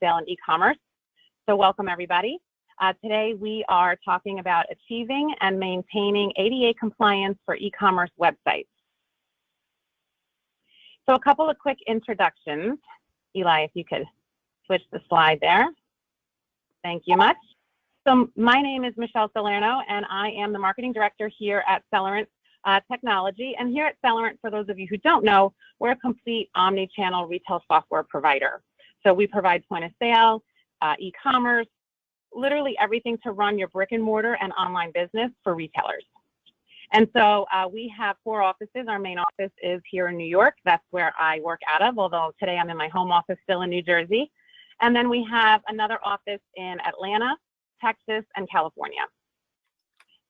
sale in e-commerce. So welcome everybody. Today we are talking about achieving and maintaining ADA compliance for e-commerce websites. So a couple of quick introductions. Eli, if you could switch the slide there. Thank you much. So my name is Michelle Salerno, and I am the marketing director here at Celerant Technology. And here at Celerant, for those of you who don't know, we're a complete omni-channel retail software provider. So we provide point of sale, e-commerce, literally everything to run your brick and mortar and online business for retailers. And so we have 4 offices. Our main office is here in New York. That's where I work out of, although today I'm in my home office still in New Jersey. And then we have another office in Atlanta, Texas, and California.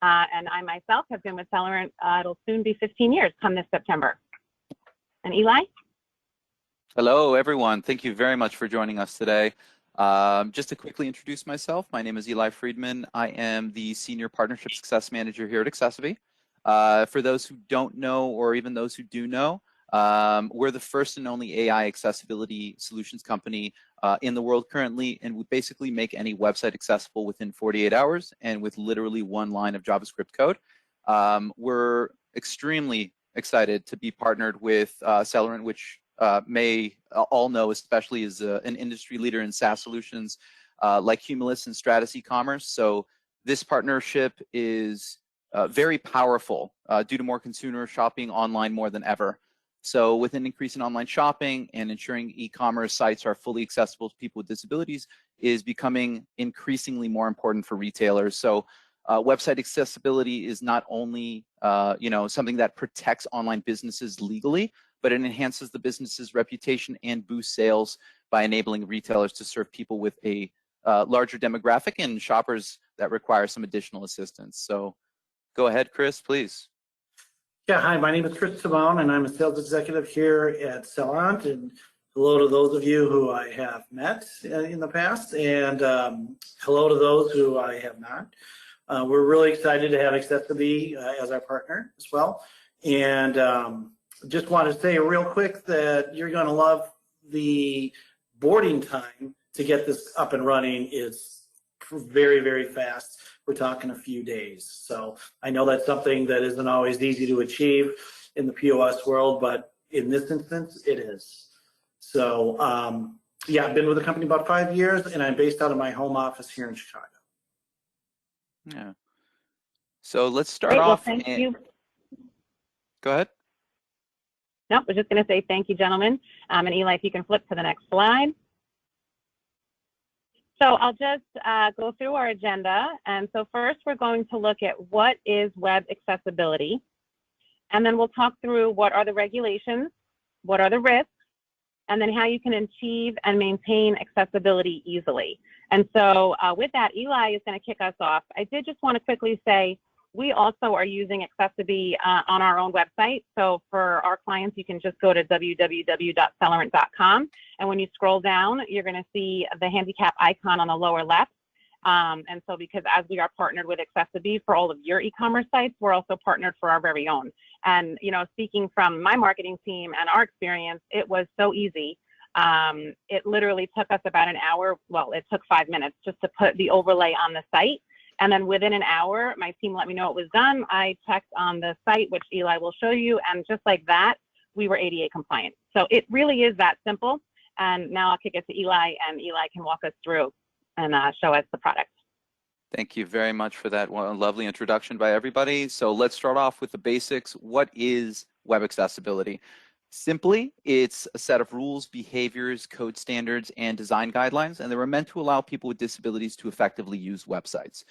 And I myself have been with Celerant, it'll soon be 15 years come this September. And Eli? Hello, everyone. Thank you very much for joining us today. Just to quickly introduce myself, my name is Eli Friedman. I am the Senior Partnership Success Manager here at accessiBe. For those who don't know, or even those who do know, we're the first and only AI accessibility solutions company in the world currently, and we basically make any website accessible within 48 hours and with literally 1 line of JavaScript code. We're extremely excited to be partnered with Celerant, which may all know especially is an industry leader in SaaS solutions like Cumulus and Stratus eCommerce. So this partnership is very powerful due to more consumer shopping online more than ever. So with an increase in online shopping and ensuring e-commerce sites are fully accessible to people with disabilities is becoming increasingly more important for retailers. So website accessibility is not only something that protects online businesses legally, but it enhances the business's reputation and boosts sales by enabling retailers to serve people with a larger demographic and shoppers that require some additional assistance. So go ahead, Chris, please. Yeah, hi, my name is Chris Simone, and I'm a sales executive here at Celerant. And hello to those of you who I have met in the past, and hello to those who I have not. We're really excited to have accessiBe as our partner as well. And just want to say real quick that you're going to love the boarding time to get this up and running. Is very, very fast. We're talking a few days. So I know that's something that isn't always easy to achieve in the POS world, but in this instance, it is. So yeah, I've been with the company about 5 years, and I'm based out of my home office here in Chicago. Yeah. So let's start Great, off. well, thank you. Go ahead. No, I was just going to say thank you, gentlemen. And Eli, if you can flip to the next slide. So I'll just go through our agenda. And so first we're going to look at what is web accessibility. And then we'll talk through what are the regulations, what are the risks, and then how you can achieve and maintain accessibility easily. And so with that, Eli is going to kick us off. I did just want to quickly say, we also are using accessiBe on our own website. So for our clients, you can just go to www.celerant.com. And when you scroll down, you're going to see the handicap icon on the lower left. And so because as we are partnered with accessiBe for all of your e-commerce sites, we're also partnered for our very own. And, you know, speaking from my marketing team and our experience, it was so easy. It literally took us about an hour. Well, it took 5 minutes just to put the overlay on the site. And then within an hour, my team let me know it was done. I checked on the site, which Eli will show you. And just like that, we were ADA compliant. So it really is that simple. And now I'll kick it to Eli, and Eli can walk us through and show us the product. Thank you very much for that lovely introduction by everybody. So let's start off with the basics. What is web accessibility? Simply, it's a set of rules, behaviors, code standards, and design guidelines, and they were meant to allow people with disabilities to effectively use websites.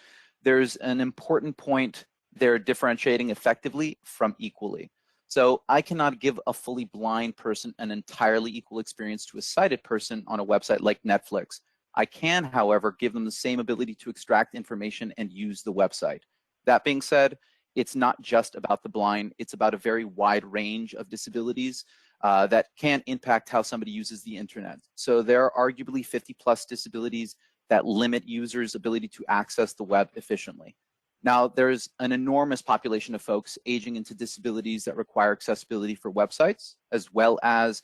There's an important point there differentiating effectively from equally. So I cannot give a fully blind person an entirely equal experience to a sighted person on a website like Netflix. I can, however, give them the same ability to extract information and use the website. That being said, it's not just about the blind, it's about a very wide range of disabilities that can impact how somebody uses the internet. So there are arguably 50+ disabilities that limit users' ability to access the web efficiently. Now, there's an enormous population of folks aging into disabilities that require accessibility for websites, as well as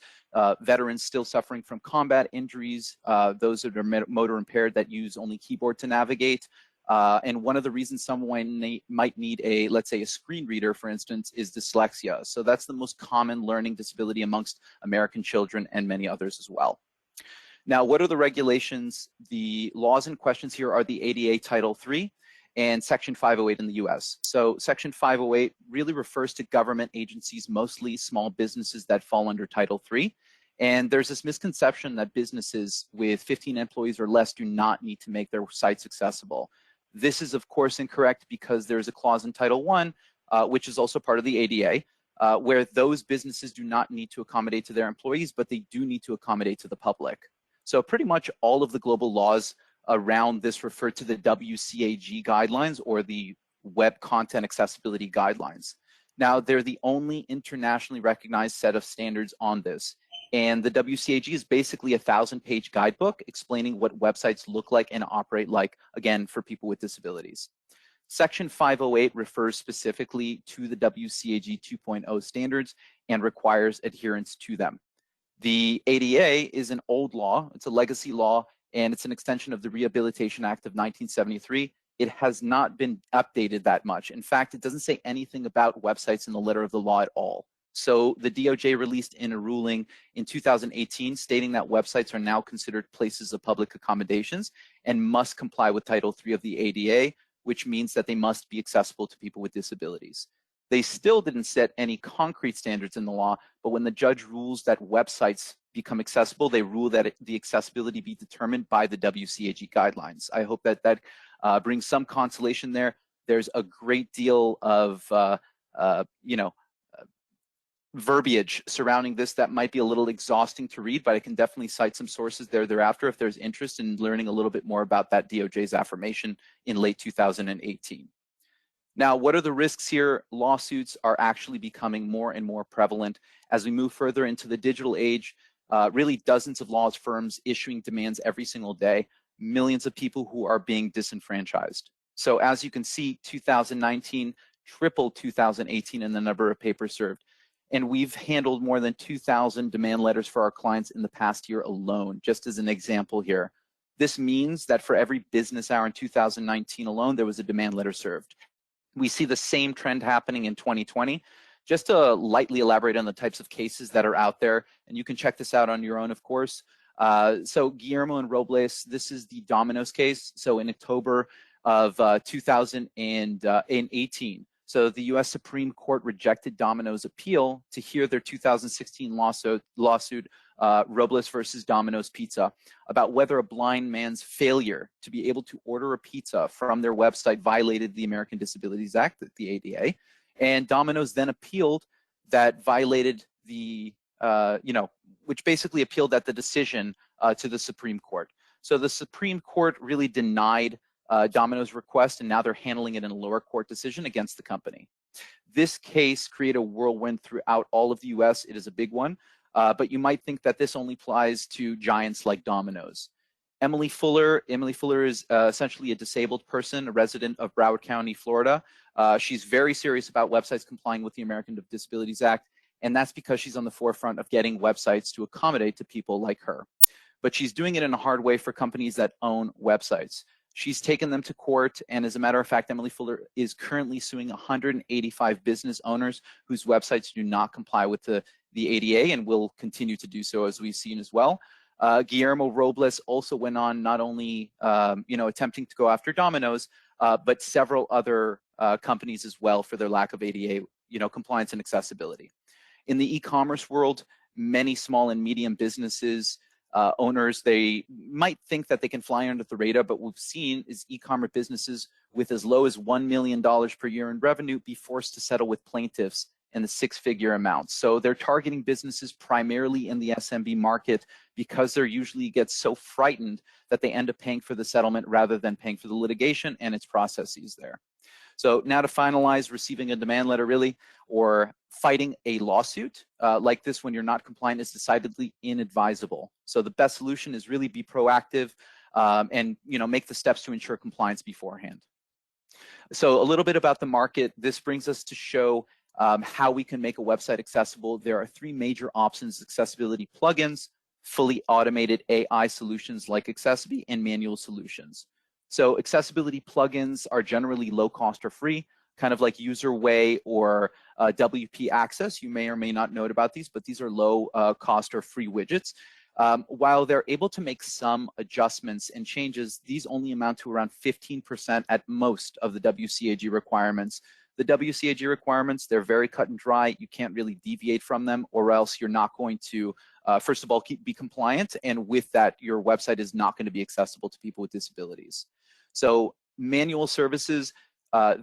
veterans still suffering from combat injuries, those that are motor impaired that use only keyboard to navigate. And one of the reasons someone might need a, let's say, a screen reader, for instance, is dyslexia. So that's the most common learning disability amongst American children and many others as well. Now, what are the regulations? The laws in questions here are the ADA Title III and Section 508 in the US. So Section 508 really refers to government agencies, mostly small businesses that fall under Title III. And there's this misconception that businesses with 15 employees or less do not need to make their sites accessible. This is, of course, incorrect because there's a clause in Title I, which is also part of the ADA, where those businesses do not need to accommodate to their employees, but they do need to accommodate to the public. So pretty much all of the global laws around this refer to the WCAG guidelines or the Web Content Accessibility Guidelines. Now, they're the only internationally recognized set of standards on this. And the WCAG is basically a 1,000-page guidebook explaining what websites look like and operate like, again, for people with disabilities. Section 508 refers specifically to the WCAG 2.0 standards and requires adherence to them. The ADA is an old law, it's a legacy law, and it's an extension of the Rehabilitation Act of 1973. It has not been updated that much. In fact, it doesn't say anything about websites in the letter of the law at all. So the DOJ released in a ruling in 2018 stating that websites are now considered places of public accommodations and must comply with Title III of the ADA, which means that they must be accessible to people with disabilities. They still didn't set any concrete standards in the law, but when the judge rules that websites become accessible, they rule that the accessibility be determined by the WCAG guidelines. I hope that that brings some consolation there. There's a great deal of, verbiage surrounding this that might be a little exhausting to read, but I can definitely cite some sources thereafter if there's interest in learning a little bit more about that DOJ's affirmation in late 2018. Now, what are the risks here? Lawsuits are actually becoming more and more prevalent as we move further into the digital age. Really dozens of law firms issuing demands every single day, millions of people who are being disenfranchised. So as you can see, 2019 tripled 2018 in the number of papers served. And we've handled more than 2,000 demand letters for our clients in the past year alone, just as an example here. This means that for every business hour in 2019 alone, there was a demand letter served. We see the same trend happening in 2020. Just to lightly elaborate on the types of cases that are out there, and you can check this out on your own, of course. So Guillermo and Robles, this is the Domino's case. So in October of 2018, so the U.S. Supreme Court rejected Domino's appeal to hear their 2016 lawsuit, Robles versus Domino's Pizza, about whether a blind man's failure to be able to order a pizza from their website violated the American Disabilities Act, the ADA. And Domino's then appealed that violated the, which basically appealed that the decision to the Supreme Court. So the Supreme Court really denied Domino's request, and now they're handling it in a lower court decision against the company. This case created a whirlwind throughout all of the US. It is a big one, but you might think that this only applies to giants like Domino's. Emily Fuller is essentially a disabled person, a resident of Broward County, Florida. She's very serious about websites complying with the American Disabilities Act, and that's because she's on the forefront of getting websites to accommodate to people like her. But she's doing it in a hard way for companies that own websites. She's taken them to court, and as a matter of fact, Emily Fuller is currently suing 185 business owners whose websites do not comply with the ADA and will continue to do so, as we've seen as well. Guillermo Robles also went on not only attempting to go after Domino's, but several other companies as well for their lack of ADA compliance and accessibility. In the e-commerce world, many small and medium businesses owners, they might think that they can fly under the radar, but what we've seen is e-commerce businesses with as low as $1 million per year in revenue be forced to settle with plaintiffs in the six-figure amounts. So they're targeting businesses primarily in the SMB market because they're usually get so frightened that they end up paying for the settlement rather than paying for the litigation and its processes there. So now to finalize, receiving a demand letter really, or fighting a lawsuit like this when you're not compliant is decidedly inadvisable. So the best solution is really be proactive and make the steps to ensure compliance beforehand. So a little bit about the market. This brings us to show how we can make a website accessible. There are three major options: accessibility plugins, fully automated AI solutions like accessiBe, and manual solutions. So accessibility plugins are generally low cost or free, kind of like UserWay or WP Access. You may or may not know about these, but these are low cost or free widgets. While they're able to make some adjustments and changes, these only amount to around 15% at most of the WCAG requirements. The WCAG requirements, they're very cut and dry. You can't really deviate from them, or else you're not going to, first of all, be compliant, and with that, your website is not going to be accessible to people with disabilities. So manual services,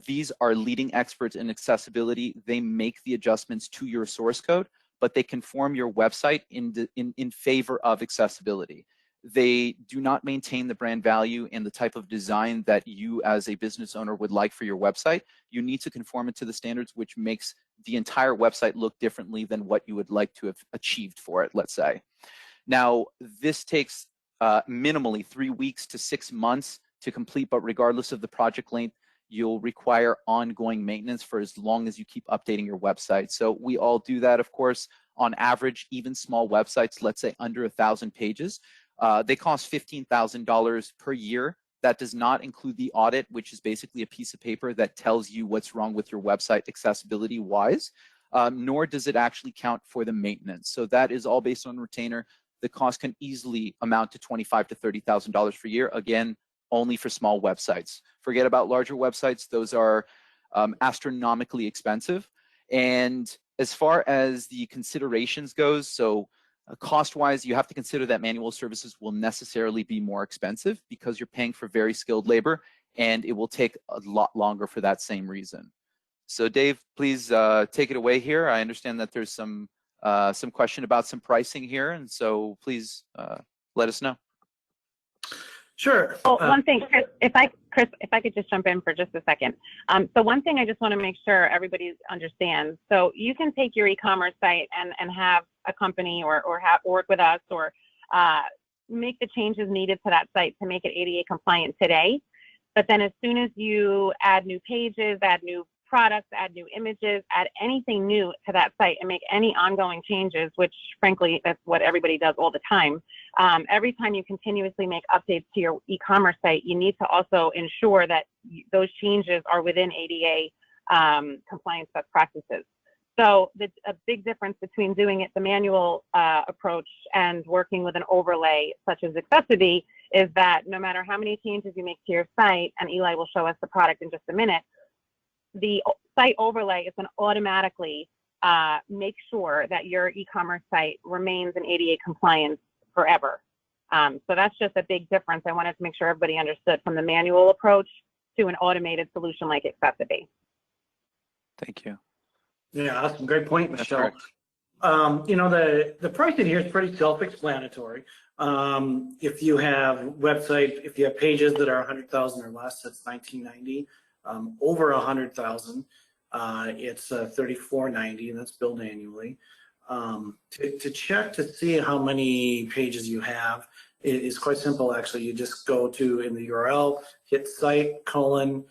these are leading experts in accessibility. They make the adjustments to your source code, but they conform your website in favor of accessibility. They do not maintain the brand value and the type of design that you as a business owner would like for your website. You need to conform it to the standards, which makes the entire website look differently than what you would like to have achieved for it, let's say. Now, this takes minimally 3 weeks to 6 months to complete, but regardless of the project length, you'll require ongoing maintenance for as long as you keep updating your website. So we all do that, of course. On average, even small websites, let's say under 1,000 pages, they cost $15,000 per year. That does not include the audit, which is basically a piece of paper that tells you what's wrong with your website accessibility-wise, nor does it actually count for the maintenance. So that is all based on retainer. The cost can easily amount to $25,000 to $30,000 per year. Again, only for small websites. Forget about larger websites. Those are astronomically expensive. And as far as the considerations goes, so cost-wise, you have to consider that manual services will necessarily be more expensive because you're paying for very skilled labor, and it will take a lot longer for that same reason. So Dave, please take it away here. I understand that there's some question about some pricing here, and so please let us know. Sure. Oh, one thing, Chris, if I could just jump in for just a second. So one thing I just want to make sure everybody understands. So you can take your e-commerce site and have a company or work with us or make the changes needed to that site to make it ADA compliant today. But then as soon as you add new pages, add new products, add new images, add anything new to that site and make any ongoing changes, which frankly, that's what everybody does all the time. Every time you continuously make updates to your e-commerce site, you need to also ensure that those changes are within ADA compliance best practices. So a big difference between doing it the manual approach and working with an overlay such as accessiBe is that no matter how many changes you make to your site, and Eli will show us the product in just a minute, the site overlay is going to automatically make sure that your e-commerce site remains in ADA compliance forever. So that's just a big difference. I wanted to make sure everybody understood from the manual approach to an automated solution like accessiBe. Thank you. Yeah, that's a great point, Michelle. You know, the pricing here is pretty self-explanatory. If you have if you have pages that are 100,000 or less, that's $19.90. Over 100,000, it's $34.90, and that's billed annually. To check to see how many pages you have, it is quite simple actually. You just go to in the URL, hit site : and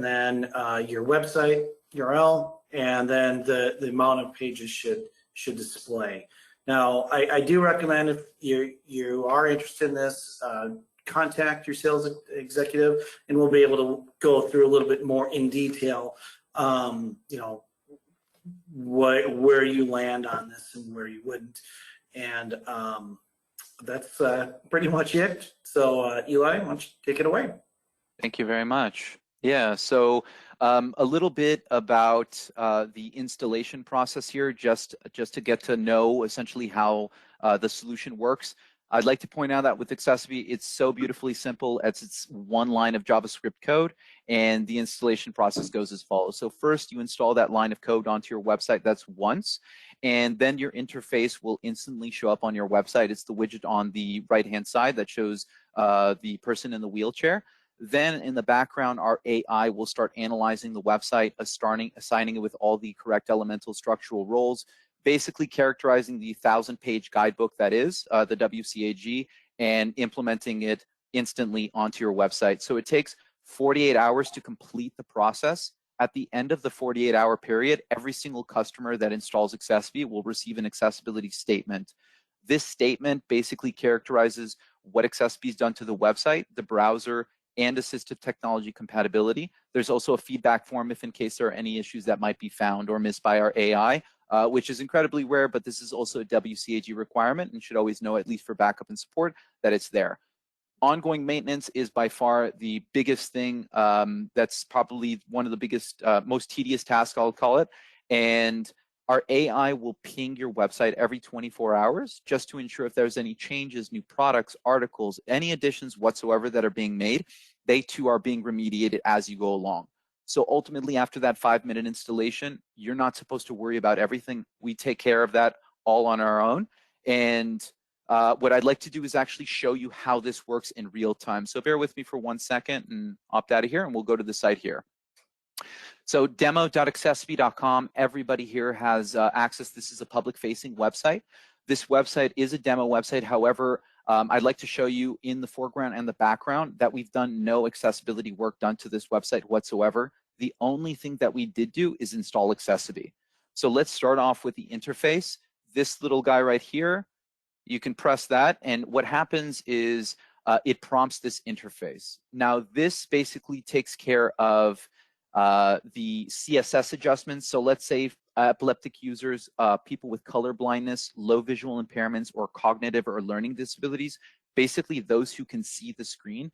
then your website URL, and then the amount of pages should display. Now, I do recommend if you are interested in this, contact your sales executive, and we'll be able to go through a little bit more in detail, you know, where you land on this and where you wouldn't. And that's pretty much it. So Eli, why don't you take it away? Thank you very much. Yeah, so a little bit about the installation process here, just to get to know essentially how the solution works. I'd like to point out that with accessiBe, it's so beautifully simple. It's one line of JavaScript code, and the installation process goes as follows. So first, you install that line of code onto your website. That's once, and then your interface will instantly show up on your website. It's the widget on the right-hand side that shows the person in the wheelchair. Then in the background, our AI will start analyzing the website, assigning it with all the correct elemental structural roles, basically characterizing the 1,000-page guidebook that is the WCAG, and implementing it instantly onto your website. So it takes 48 hours to complete the process. At the end of the 48-hour period, every single customer that installs accessiBe will receive an accessibility statement. This statement basically characterizes what accessiBe has done to the website, the browser, and assistive technology compatibility. There's also a feedback form if in case there are any issues that might be found or missed by our AI, which is incredibly rare, but this is also a WCAG requirement and should always know, at least for backup and support, that it's there. Ongoing maintenance is by far the biggest thing. That's probably one of the biggest, most tedious tasks, I'll call it. And our AI will ping your website every 24 hours just to ensure if there's any changes, new products, articles, any additions whatsoever that are being made, they too are being remediated as you go along. So ultimately, after that 5-minute installation, you're not supposed to worry about everything. We take care of that all on our own. And what I'd like to do is actually show you how this works in real time. So bear with me for 1 second and opt out of here, and we'll go to the site here. So demo.accessibe.com, everybody here has access. This is a public-facing website. This website is a demo website. However, I'd like to show you in the foreground and the background that we've done no accessibility work done to this website whatsoever. The only thing that we did do is install accessiBe. So let's start off with the interface. This little guy right here, you can press that, and what happens is it prompts this interface. Now, this basically takes care of the CSS adjustments. So let's say epileptic users, people with color blindness, low visual impairments, or cognitive or learning disabilities, basically those who can see the screen,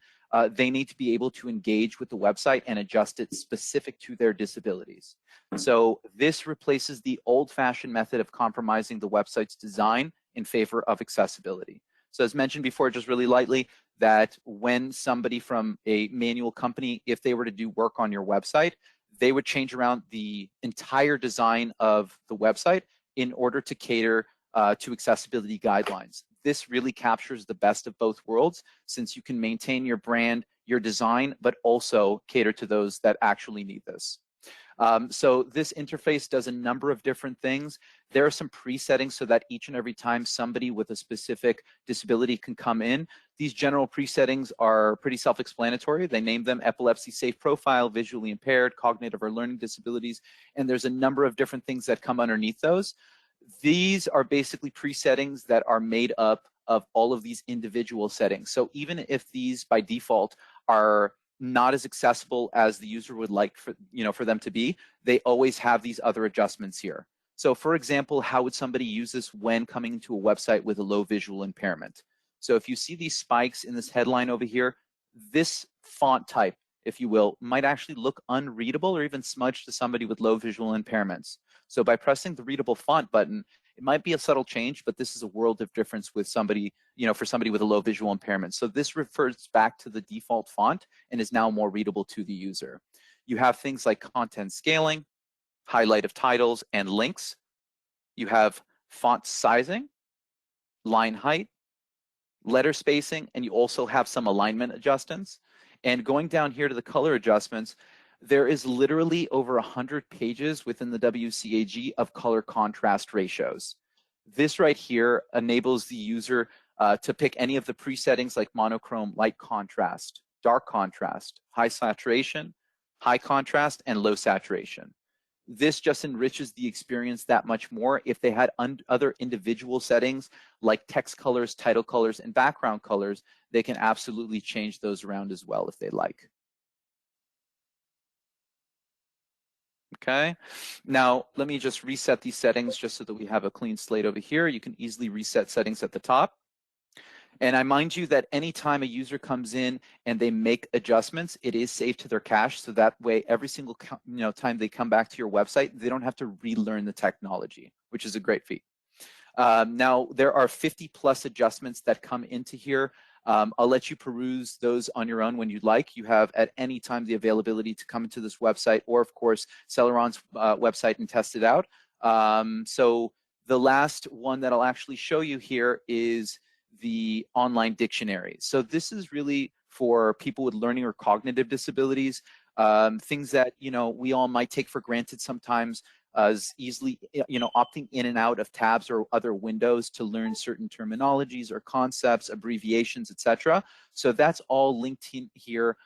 they need to be able to engage with the website and adjust it specific to their disabilities. So this replaces the old-fashioned method of compromising the website's design in favor of accessibility. So as mentioned before, just really lightly, that when somebody from a manual company, if they were to do work on your website, they would change around the entire design of the website in order to cater to accessibility guidelines. This really captures the best of both worlds, since you can maintain your brand, your design, but also cater to those that actually need this. So this interface does a number of different things. There are some presettings so that each and every time somebody with a specific disability can come in. These general presettings are pretty self-explanatory. They name them epilepsy safe profile, visually impaired, cognitive or learning disabilities, and there's a number of different things that come underneath those. These are basically presettings that are made up of all of these individual settings. So even if these by default are not as accessible as the user would like for them to be, they always have these other adjustments here. So for example, how would somebody use this when coming to a website with a low visual impairment? So if you see these spikes in this headline over here, this font type, if you will, might actually look unreadable or even smudged to somebody with low visual impairments. So by pressing the readable font button, it might be a subtle change, but this is a world of difference with somebody, for somebody with a low visual impairment. So this refers back to the default font and is now more readable to the user. You have things like content scaling, highlight of titles and links. You have font sizing, line height, letter spacing, and you also have some alignment adjustments. And going down here to the color adjustments, there is literally over 100 pages within the WCAG of color contrast ratios. This right here enables the user to pick any of the presettings like monochrome, light contrast, dark contrast, high saturation, high contrast, and low saturation. This just enriches the experience that much more. If they had other individual settings like text colors, title colors, and background colors, they can absolutely change those around as well if they like. Okay, now let me just reset these settings just so that we have a clean slate over here. You can easily reset settings at the top. And I mind you that anytime a user comes in and they make adjustments, it is saved to their cache. So that way, every single time they come back to your website, they don't have to relearn the technology, which is a great feat. Now, there are 50+ adjustments that come into here. I'll let you peruse those on your own when you'd like. You have at any time the availability to come into this website or, of course, Celeron's website and test it out. So the last one that I'll actually show you here is the online dictionary. So this is really for people with learning or cognitive disabilities, things that we all might take for granted sometimes, as easily opting in and out of tabs or other windows to learn certain terminologies or concepts, abbreviations, etc. So that's all linked in here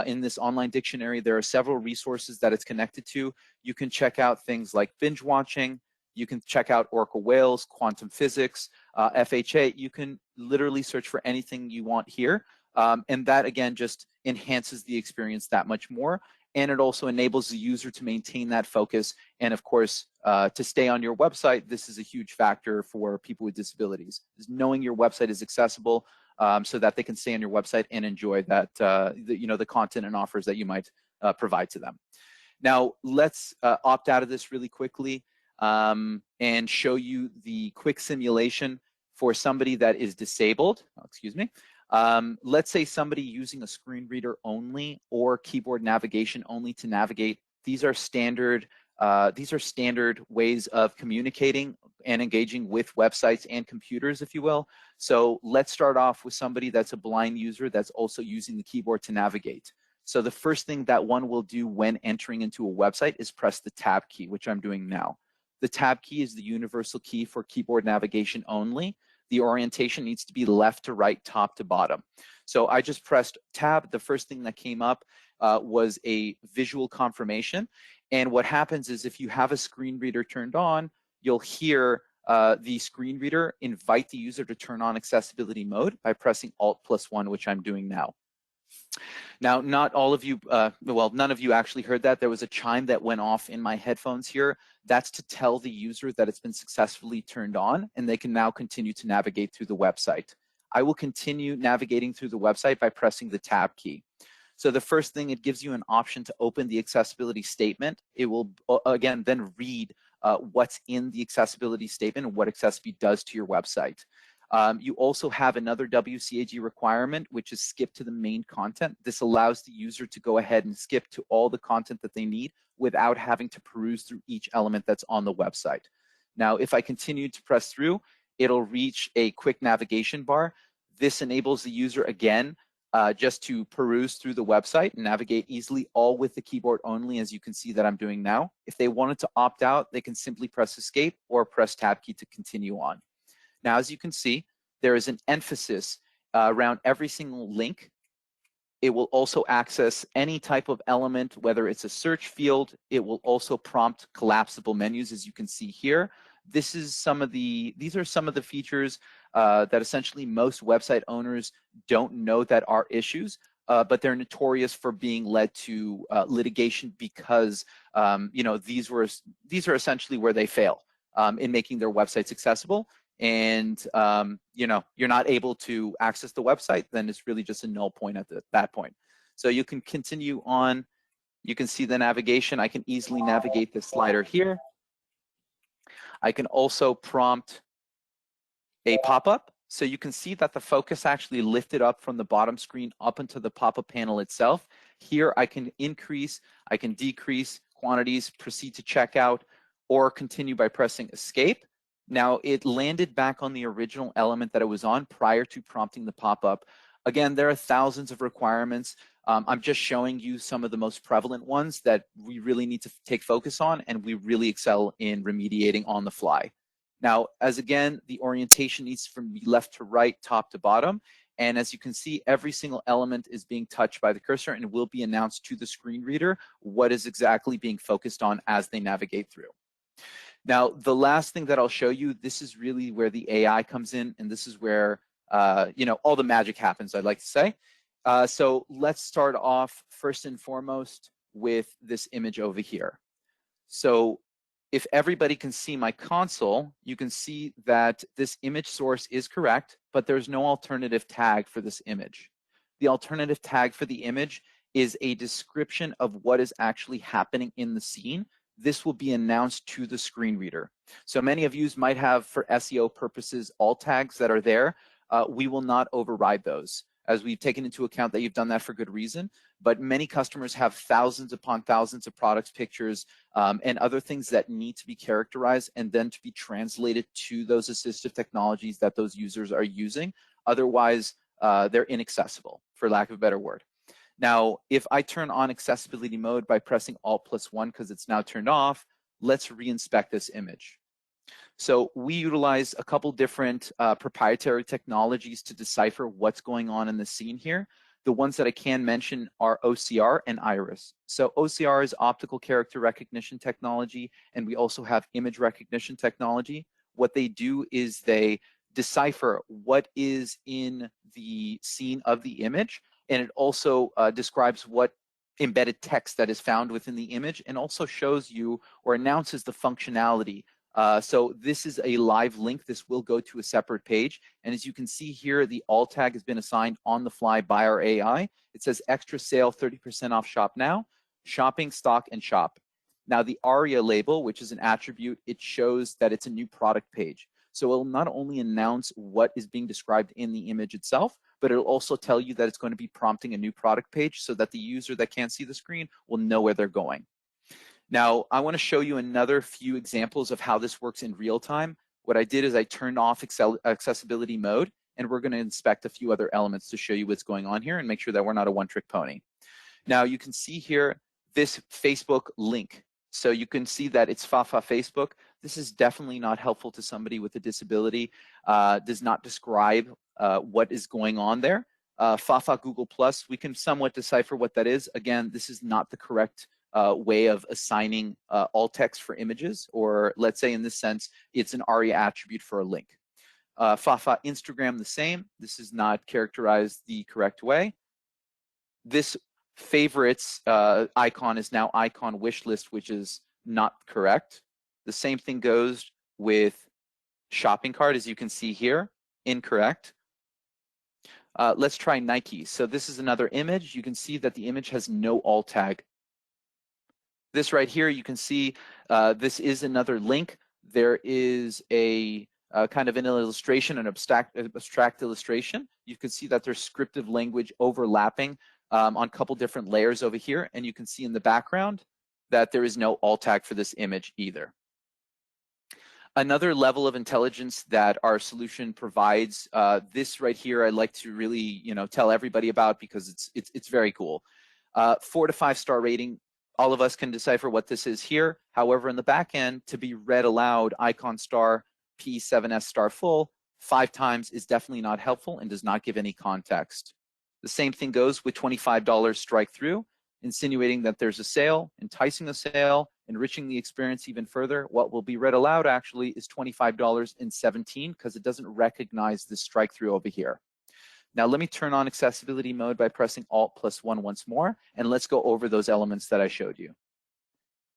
In this online dictionary, there are several resources that it's connected to. You can check out things like binge watching. You can check out Oracle Whales, quantum physics, FHA. You can literally search for anything you want here. And that, again, just enhances the experience that much more. And it also enables the user to maintain that focus. And of course, to stay on your website, this is a huge factor for people with disabilities, is knowing your website is accessible so that they can stay on your website and enjoy that, the content and offers that you might provide to them. Now, let's opt out of this really quickly and show you the quick simulation for somebody that is disabled. Oh, excuse me. Let's say somebody using a screen reader only or keyboard navigation only to navigate. These are standard ways of communicating and engaging with websites and computers, if you will. So let's start off with somebody that's a blind user that's also using the keyboard to navigate. So the first thing that one will do when entering into a website is press the tab key, which I'm doing now. The tab key is the universal key for keyboard navigation only. The orientation needs to be left to right, top to bottom. So I just pressed tab. The first thing that came up was a visual confirmation. And what happens is if you have a screen reader turned on, you'll hear the screen reader invite the user to turn on accessibility mode by pressing Alt+1, which I'm doing now. Now, not all of you, well, none of you actually heard that. There was a chime that went off in my headphones here. That's to tell the user that it's been successfully turned on and they can now continue to navigate through the website. I will continue navigating through the website by pressing the tab key. So the first thing, it gives you an option to open the accessibility statement. It will, again, then read what's in the accessibility statement and what accessiBe does to your website. You also have another WCAG requirement, which is skip to the main content. This allows the user to go ahead and skip to all the content that they need without having to peruse through each element that's on the website. Now, if I continue to press through, it'll reach a quick navigation bar. This enables the user, again, just to peruse through the website and navigate easily, all with the keyboard only, as you can see that I'm doing now. If they wanted to opt out, they can simply press escape or press tab key to continue on. Now, as you can see, there is an emphasis around every single link. It will also access any type of element, whether it's a search field. It will also prompt collapsible menus, as you can see here. These are some of the features that essentially most website owners don't know that are issues, but they're notorious for being led to litigation because these are essentially where they fail in making their websites accessible. And you're not able to access the website, then it's really just a null point at that point. So you can continue on. You can see the navigation. I can easily navigate this slider here. I can also prompt a pop-up. So you can see that the focus actually lifted up from the bottom screen up into the pop-up panel itself. Here I can increase, I can decrease quantities, proceed to checkout, or continue by pressing escape. Now, it landed back on the original element that it was on prior to prompting the pop-up. Again, there are thousands of requirements. I'm just showing you some of the most prevalent ones that we really need to take focus on, and we really excel in remediating on the fly. Now, as again, the orientation needs from left to right, top to bottom. And as you can see, every single element is being touched by the cursor and will be announced to the screen reader what is exactly being focused on as they navigate through. Now, the last thing that I'll show you, this is really where the AI comes in, and this is where all the magic happens, I'd like to say. So let's start off first and foremost with this image over here. So if everybody can see my console, you can see that this image source is correct, but there's no alternative tag for this image. The alternative tag for the image is a description of what is actually happening in the scene. This will be announced to the screen reader. So many of you might have, for SEO purposes, alt tags that are there. We will not override those, as we've taken into account that you've done that for good reason. But many customers have thousands upon thousands of products, pictures, and other things that need to be characterized and then to be translated to those assistive technologies that those users are using. Otherwise, they're inaccessible, for lack of a better word. Now, if I turn on accessibility mode by pressing Alt+1 because it's now turned off, let's re-inspect this image. So we utilize a couple different proprietary technologies to decipher what's going on in the scene here. The ones that I can mention are OCR and Iris. So OCR is optical character recognition technology, and we also have image recognition technology. What they do is they decipher what is in the scene of the image, and it also describes what embedded text that is found within the image, and also shows you or announces the functionality. So this is a live link. This will go to a separate page. And as you can see here, the alt tag has been assigned on the fly by our AI. It says extra sale, 30% off shop now, shopping, stock, and shop. Now the ARIA label, which is an attribute, it shows that it's a new product page. So it'll not only announce what is being described in the image itself, but it'll also tell you that it's going to be prompting a new product page so that the user that can't see the screen will know where they're going. Now, I want to show you another few examples of how this works in real time. What I did is I turned off accessibility mode, and we're going to inspect a few other elements to show you what's going on here and make sure that we're not a one-trick pony. Now, you can see here this Facebook link. So you can see that it's Fafa Facebook. This is definitely not helpful to somebody with a disability, does not describe what is going on there. Fafa Google+, we can somewhat decipher what that is. Again, this is not the correct way of assigning alt text for images, or let's say in this sense, it's an ARIA attribute for a link. Fafa Instagram, the same. This is not characterized the correct way. This favorites icon is now icon wish list, which is not correct. The same thing goes with shopping cart, as you can see here, incorrect. Let's try Nike. So this is another image. You can see that the image has no alt tag. This right here, you can see this is another link. There is a kind of an illustration, an abstract illustration. You can see that there's scripted language overlapping on a couple different layers over here, and you can see in the background that there is no alt tag for this image either. Another level of intelligence that our solution provides, this right here, I'd like to really, tell everybody about because it's very cool. 4 to 5 star rating. All of us can decipher what this is here. However, in the back end, to be read aloud, icon star P7S star full 5 times is definitely not helpful and does not give any context. The same thing goes with $25 strike through, insinuating that there's a sale, enticing a sale, enriching the experience even further. What will be read aloud actually is $25.17 because it doesn't recognize this strike through over here. Now let me turn on accessibility mode by pressing Alt+1 once more, and let's go over those elements that I showed you.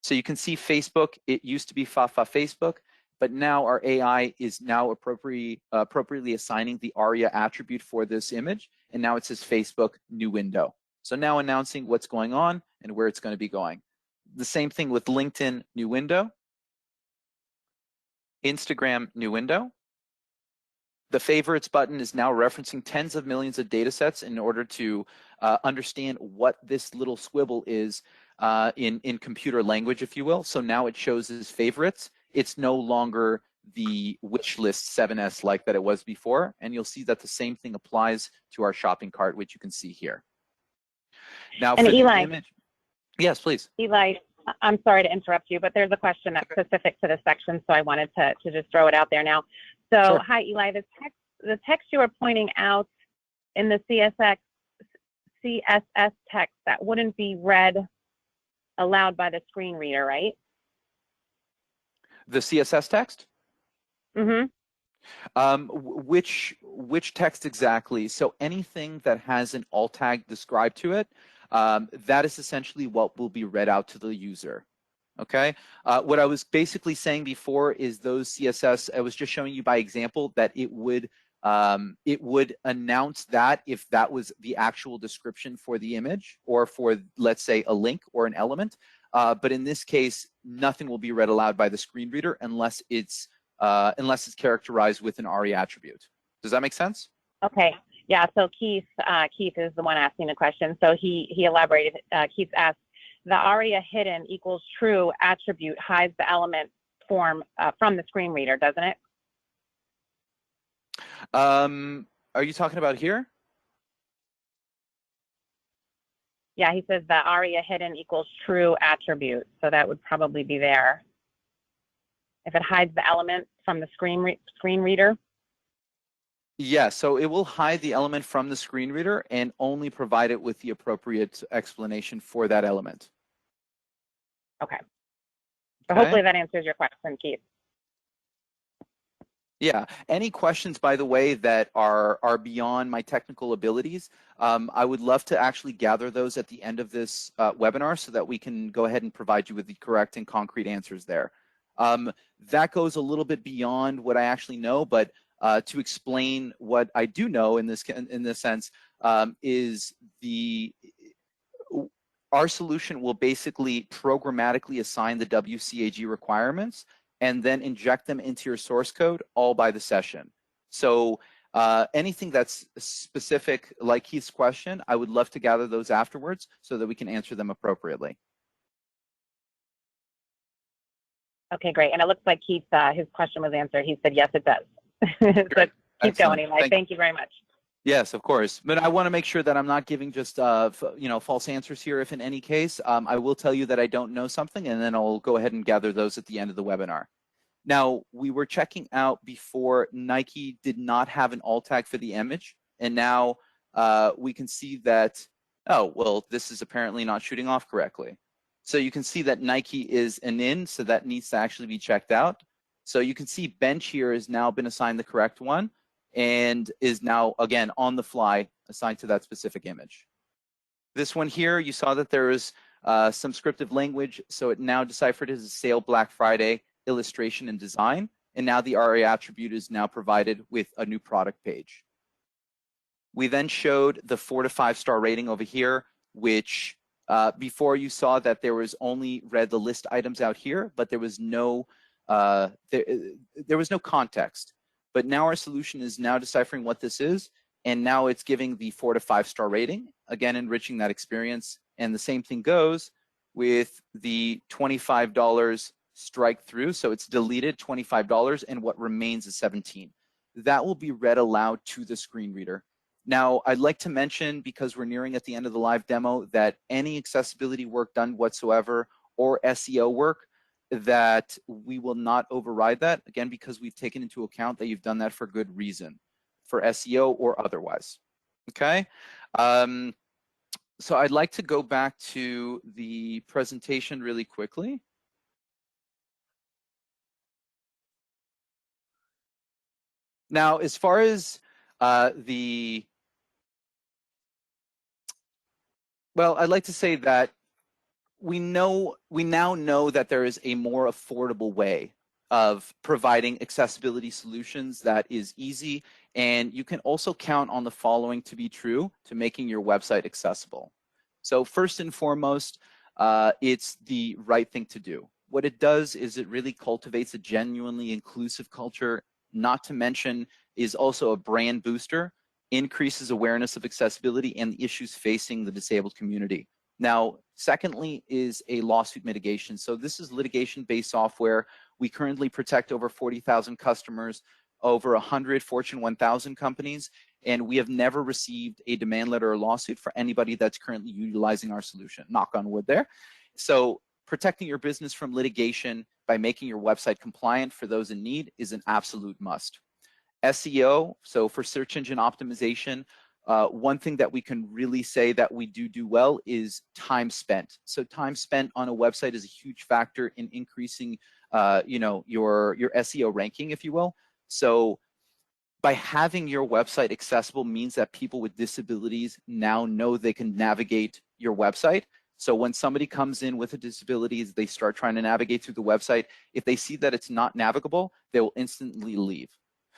So you can see Facebook, it used to be Fafa Facebook, but now our AI is now appropriately assigning the ARIA attribute for this image, and now it says Facebook new window. So now announcing what's going on and where it's going to be going. The same thing with LinkedIn new window, Instagram new window. The favorites button is now referencing tens of millions of data sets in order to understand what this little squibble is in computer language, if you will. So now it shows as favorites. It's no longer the wish list 7S like that it was before. And you'll see that the same thing applies to our shopping cart, which you can see here. Now, and for Eli, the image, yes, please. Eli, I'm sorry to interrupt you, but there's a question that's specific to this section, so I wanted to just throw it out there now. So, Sure. Hi, Eli. The text you were pointing out in the CSS text, that wouldn't be read aloud by the screen reader, right? The CSS text? Mm-hmm. Which text exactly? So anything that has an alt tag described to it, that is essentially what will be read out to the user. Okay. What I was basically saying before is those CSS. I was just showing you by example that it would announce that if that was the actual description for the image or for, let's say, a link or an element. But in this case, nothing will be read aloud by the screen reader unless it's characterized with an ARIA attribute. Does that make sense? Okay. Yeah. So Keith is the one asking the question. So he elaborated. Keith asked, the ARIA hidden equals true attribute hides the element form from the screen reader, doesn't it? Are you talking about here? Yeah, he says the ARIA hidden equals true attribute. So that would probably be there. If it hides the element from the screen reader. Yeah, so it will hide the element from the screen reader and only provide it with the appropriate explanation for that element. Okay. So Okay. hopefully that answers your question, Keith. Yeah. Any questions, by the way, that are beyond my technical abilities, I would love to actually gather those at the end of this webinar so that we can go ahead and provide you with the correct and concrete answers there. That goes a little bit beyond what I actually know, but to explain what I do know in this sense is our solution will basically programmatically assign the WCAG requirements and then inject them into your source code all by the session. So anything that's specific, like Keith's question, I would love to gather those afterwards so that we can answer them appropriately. Okay, great. And it looks like Keith, his question was answered. He said, yes, it does. So keep going, Eli. Thank you very much. Yes, of course. But I want to make sure that I'm not giving just false answers here. If in any case, I will tell you that I don't know something, and then I'll go ahead and gather those at the end of the webinar. Now, we were checking out before Nike did not have an alt tag for the image, and now we can see that, oh, well, this is apparently not shooting off correctly. So you can see that Nike is an in, so that needs to actually be checked out. So you can see bench here has now been assigned the correct one and is now, again, on the fly assigned to that specific image. This one here, you saw that there is some scriptive language, so it now deciphered as a sale Black Friday illustration and design, and now the RA attribute is now provided with a new product page. We then showed the 4 to 5 star rating over here, which before you saw that there was only read the list items out here, but there was no there was no context. But now our solution is now deciphering what this is, and now it's giving the 4 to 5 star rating, again enriching that experience. And the same thing goes with the $25 strike through, so it's deleted $25, and what remains is $17. That will be read aloud to the screen reader. Now, I'd like to mention, because we're nearing at the end of the live demo, that any accessibility work done whatsoever or SEO work, that we will not override that, again, because we've taken into account that you've done that for good reason, for SEO or otherwise, okay? So I'd like to go back to the presentation really quickly. Now, as far as well, I'd like to say that we now know that there is a more affordable way of providing accessibility solutions that is easy, and you can also count on the following to be true to making your website accessible. So first and foremost, it's the right thing to do. What it does is it really cultivates a genuinely inclusive culture, not to mention is also a brand booster, increases awareness of accessibility and the issues facing the disabled community. Now, secondly is a lawsuit mitigation. So this is litigation-based software. We currently protect over 40,000 customers, over 100 Fortune 1000 companies, and we have never received a demand letter or lawsuit for anybody that's currently utilizing our solution. Knock on wood there. So protecting your business from litigation by making your website compliant for those in need is an absolute must. SEO, so for search engine optimization, one thing that we can really say that we do well is time spent. So time spent on a website is a huge factor in increasing, your SEO ranking, if you will. So by having your website accessible means that people with disabilities now know they can navigate your website. So when somebody comes in with a disability, they start trying to navigate through the website. If they see that it's not navigable, they will instantly leave.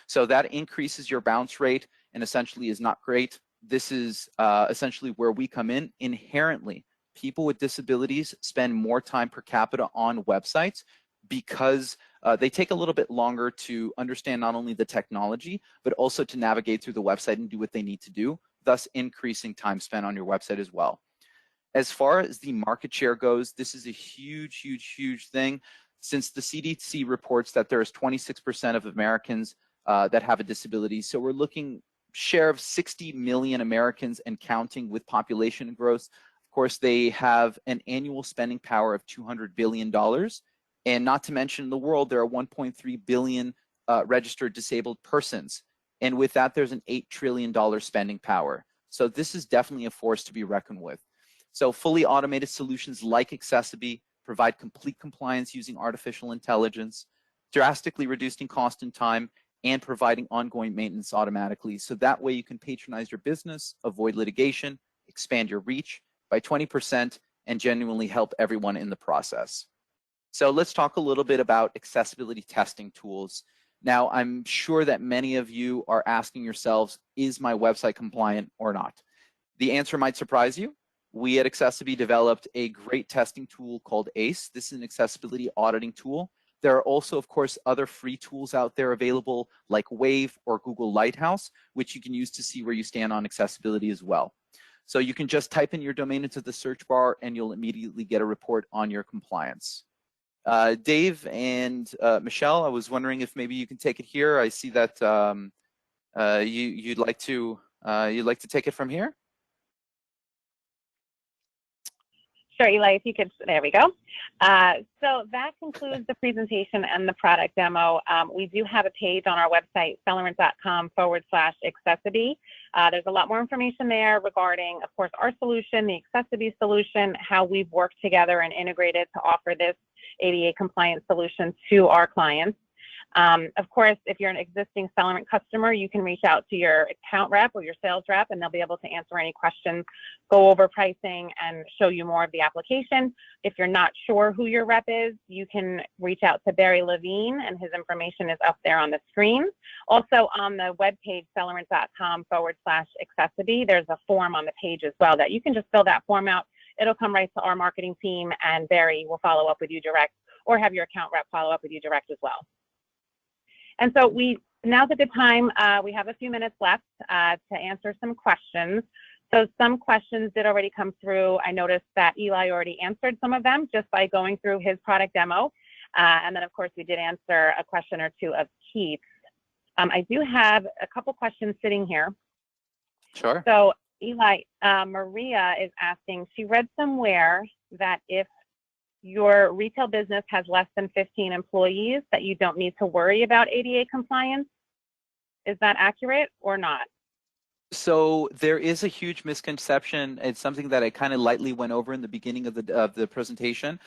So that increases your bounce rate and essentially is not great. This is essentially where we come in. Inherently, people with disabilities spend more time per capita on websites because they take a little bit longer to understand not only the technology, but also to navigate through the website and do what they need to do, thus increasing time spent on your website as well. As far as the market share goes, this is a huge thing. Since the CDC reports that there is 26% of Americans that have a disability. So we're looking share of 60 million Americans and counting with population growth. Of course, they have an annual spending power of $200 billion. And not to mention in the world, there are 1.3 billion registered disabled persons. And with that, there's an $8 trillion spending power. So this is definitely a force to be reckoned with. So fully automated solutions like accessiBe provide complete compliance using artificial intelligence, drastically reducing cost and time, and providing ongoing maintenance automatically. So that way you can patronize your business, avoid litigation, expand your reach by 20%, and genuinely help everyone in the process. So let's talk a little bit about accessibility testing tools. Now, I'm sure that many of you are asking yourselves, is my website compliant or not? The answer might surprise you. We at accessiBe developed a great testing tool called ACE. This is an accessibility auditing tool. There are also, of course, other free tools out there available like Wave or Google Lighthouse, which you can use to see where you stand on accessibility as well. So you can just type in your domain into the search bar and you'll immediately get a report on your compliance. Dave and Michelle, I was wondering if maybe you can take it here. I see that you'd like to take it from here. Sure, Eli, if you could, there we go. So that concludes the presentation and the product demo. We do have a page on our website, celarent.com/accessiBe. There's a lot more information there regarding, of course, our solution, the accessiBe solution, how we've worked together and integrated to offer this ADA compliant solution to our clients. Of course, if you're an existing Celarent customer, you can reach out to your account rep or your sales rep, and they'll be able to answer any questions, go over pricing, and show you more of the application. If you're not sure who your rep is, you can reach out to Barry Levine, and his information is up there on the screen. Also on the webpage, celarent.com/accessiBe, there's a form on the page as well that you can just fill that form out. It'll come right to our marketing team, and Barry will follow up with you direct, or have your account rep follow up with you direct as well. And so now's a good time. We have a few minutes left to answer some questions. So some questions did already come through. I noticed that Eli already answered some of them just by going through his product demo. And then, of course, we did answer a question or two of Keith's. I do have a couple questions sitting here. Sure. So Eli, Maria is asking, she read somewhere that if your retail business has less than 15 employees, that you don't need to worry about ADA compliance. Is that accurate or not? So there is a huge misconception. It's something that I kind of lightly went over in the beginning of the presentation.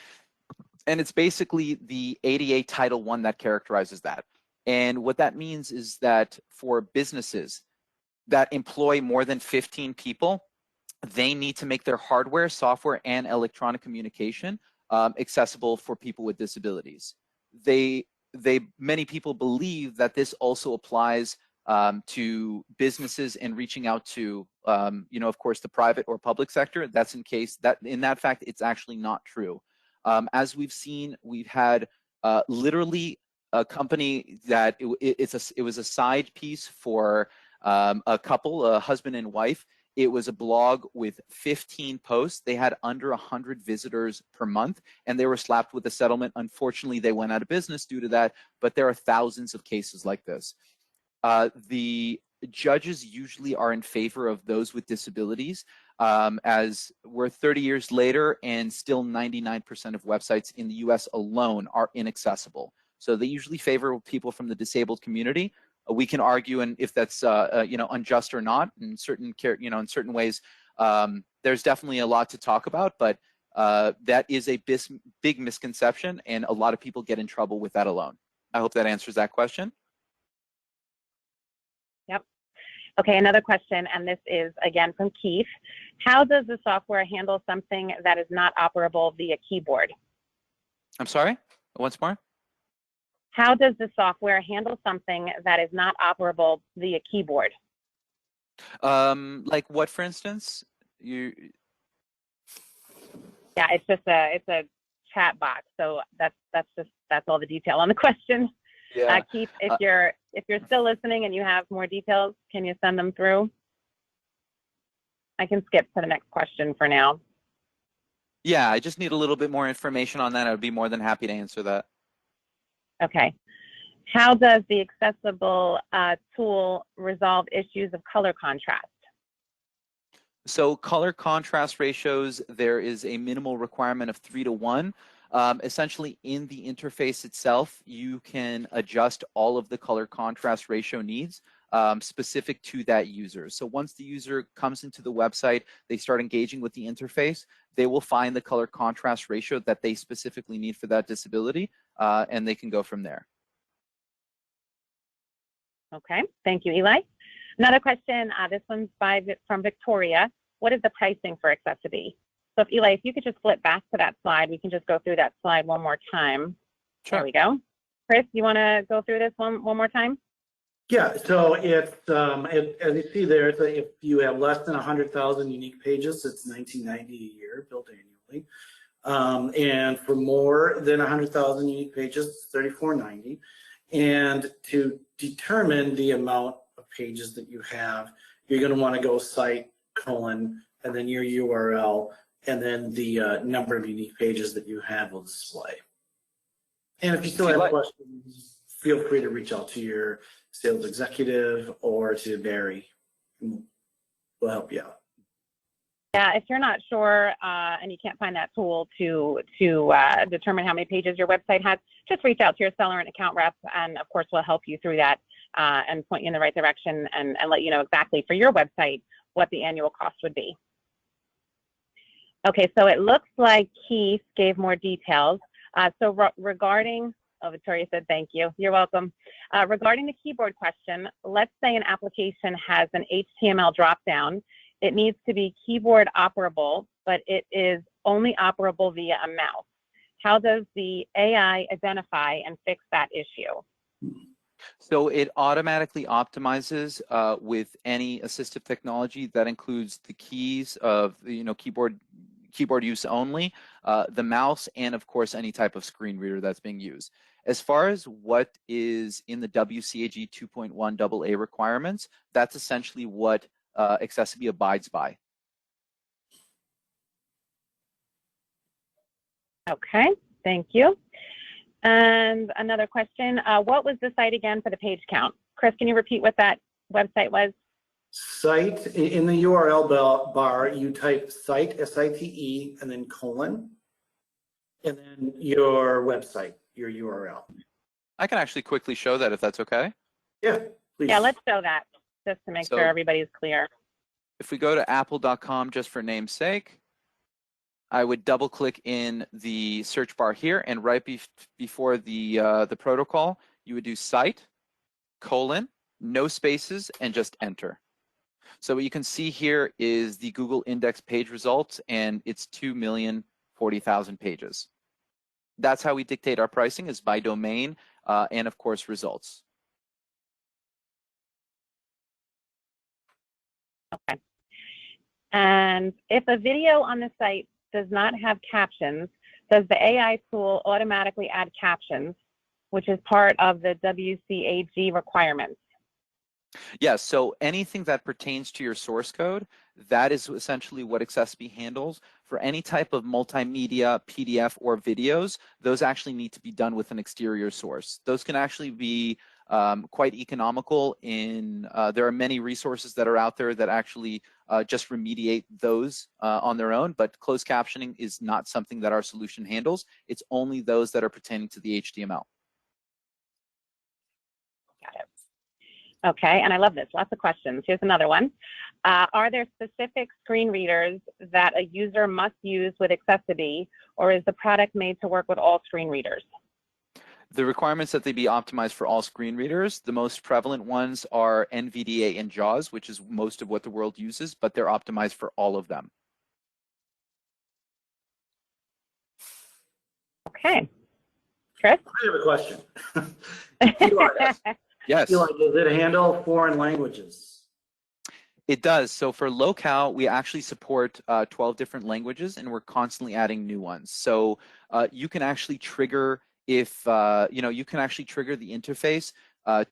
And it's basically the ADA Title I that characterizes that. And what that means is that for businesses that employ more than 15 people, they need to make their hardware, software, and electronic communication accessible for people with disabilities. Many people believe that this also applies to businesses and reaching out to, of course, the private or public sector. That's in that fact, it's actually not true. As we've seen, we've had literally a company that it was a side piece for a couple, a husband and wife. It was a blog with 15 posts. They had under 100 visitors per month, and they were slapped with a settlement. Unfortunately, they went out of business due to that, but there are thousands of cases like this. The judges usually are in favor of those with disabilities, as we're 30 years later, and still 99% of websites in the US alone are inaccessible. So they usually favor people from the disabled community. We can argue and if that's unjust or not in certain ways. There's definitely a lot to talk about, but that is a big misconception, and a lot of people get in trouble with that alone. I hope that answers that question. Yep. Okay, another question, and this is again from Keith. How does the software handle something that is not operable via keyboard? I'm sorry, once more. How does the software handle something that is not operable via keyboard? Like what, for instance? Yeah, it's a chat box. So that's all the detail on the question. Yeah. Keith, if you're still listening and you have more details, can you send them through? I can skip to the next question for now. Yeah, I just need a little bit more information on that. I would be more than happy to answer that. Okay. How does the accessible tool resolve issues of color contrast? So color contrast ratios, there is a minimal requirement of 3:1. Essentially, in the interface itself, you can adjust all of the color contrast ratio needs. specific to that user. So once the user comes into the website, they start engaging with the interface, they will find the color contrast ratio that they specifically need for that disability, and they can go from there. Okay, thank you, Eli. Another question, this one's from Victoria. What is the pricing for accessiBe? So if Eli, if you could just flip back to that slide, we can just go through that slide one more time. Sure. There we go. Chris, you want to go through this one more time? Yeah, so it's, as you see there, if you have less than 100,000 unique pages, it's $19.90 a year, billed annually. And for more than 100,000 unique pages, it's $34.90. And to determine the amount of pages that you have, you're going to want to go site, and then your URL, and then the number of unique pages that you have will display. And if you still have questions, feel free to reach out to your sales executive or to Barry. We'll help you out. Yeah, if you're not sure and you can't find that tool to determine how many pages your website has, just reach out to your seller and account rep, and of course we'll help you through that and point you in the right direction and let you know exactly for your website what the annual cost would be. Okay, so it looks like Keith gave more details. Regarding, oh, Victoria said thank you. You're welcome. Regarding the keyboard question, let's say an application has an HTML dropdown. It needs to be keyboard operable, but it is only operable via a mouse. How does the AI identify and fix that issue? So it automatically optimizes with any assistive technology that includes the keys of keyboard use only, the mouse, and of course any type of screen reader that's being used. As far as what is in the WCAG 2.1 AA requirements, that's essentially what accessiBe abides by. Okay, thank you. And another question, what was the site again for the page count? Chris, can you repeat what that website was? Site, in the URL bar, you type site, S-I-T-E, and then : and then your website, your URL. I can actually quickly show that if that's okay. Yeah, please. Yeah, let's show that just to make sure everybody's clear. If we go to apple.com just for namesake, I would double click in the search bar here, and right before the protocol, you would do site, : no spaces, and just enter. So what you can see here is the Google index page results, and it's 2,040,000 pages. That's how we dictate our pricing, is by domain and of course results. Okay. And if a video on the site does not have captions, does the AI tool automatically add captions, which is part of the WCAG requirements? Yes, so anything that pertains to your source code, that is essentially what accessiBe handles. For any type of multimedia, PDF, or videos, those actually need to be done with an exterior source. Those can actually be quite economical. There are many resources that are out there that actually just remediate those on their own, but closed captioning is not something that our solution handles. It's only those that are pertaining to the HTML. Got it. Okay, and I love this, lots of questions. Here's another one. Are there specific screen readers that a user must use with accessiBe, or is the product made to work with all screen readers? The requirements that they be optimized for all screen readers, the most prevalent ones are NVDA and JAWS, which is most of what the world uses, but they're optimized for all of them. Okay. Chris? I have a question. Yes. Does it handle foreign languages? It does. So for locale, we actually support 12 different languages, and we're constantly adding new ones. So you can actually trigger you can actually trigger the interface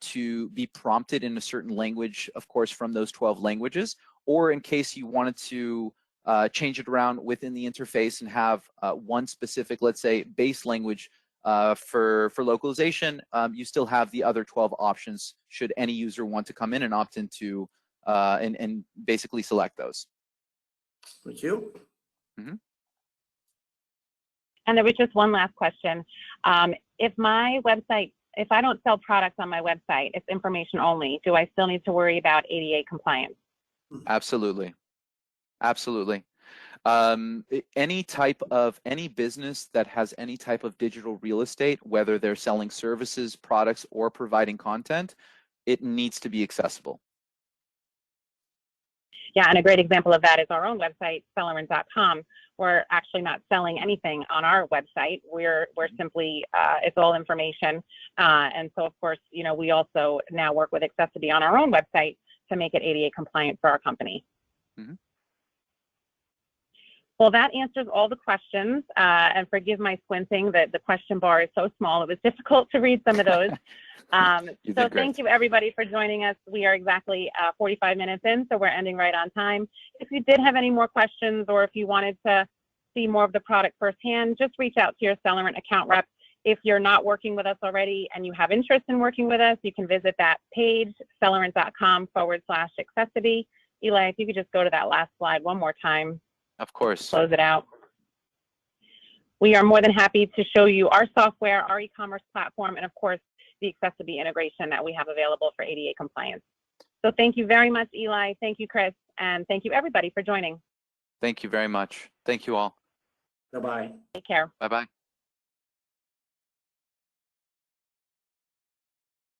to be prompted in a certain language, of course, from those 12 languages, or in case you wanted to change it around within the interface and have one specific, let's say, base language for localization, you still have the other 12 options should any user want to come in and opt into and basically select those. Thank you. Mm-hmm. And there was just one last question. If my website if I don't sell products on my website, it's information only, do I still need to worry about ADA compliance? Absolutely. Absolutely. Any business that has any type of digital real estate, whether they're selling services, products, or providing content, it needs to be accessible. Yeah, and a great example of that is our own website, Celerant.com. We're actually not selling anything on our website. We're simply, it's all information. And so, of course, you know, we also now work with accessiBe on our own website to make it ADA compliant for our company. Mm-hmm. Well, that answers all the questions. And forgive my squinting, the question bar is so small, it was difficult to read some of those. So thank you, everybody, for joining us. We are exactly 45 minutes in, so we're ending right on time. If you did have any more questions, or if you wanted to see more of the product firsthand, just reach out to your Celerant account rep. If you're not working with us already and you have interest in working with us, you can visit that page, celerant.com/accessiBe. Eli, if you could just go to that last slide one more time. Of course. Close it out. We are more than happy to show you our software, our e-commerce platform, and of course, the accessiBe integration that we have available for ADA compliance. So thank you very much, Eli. Thank you, Chris. And thank you, everybody, for joining. Thank you very much. Thank you all. Bye-bye. Take care. Bye-bye.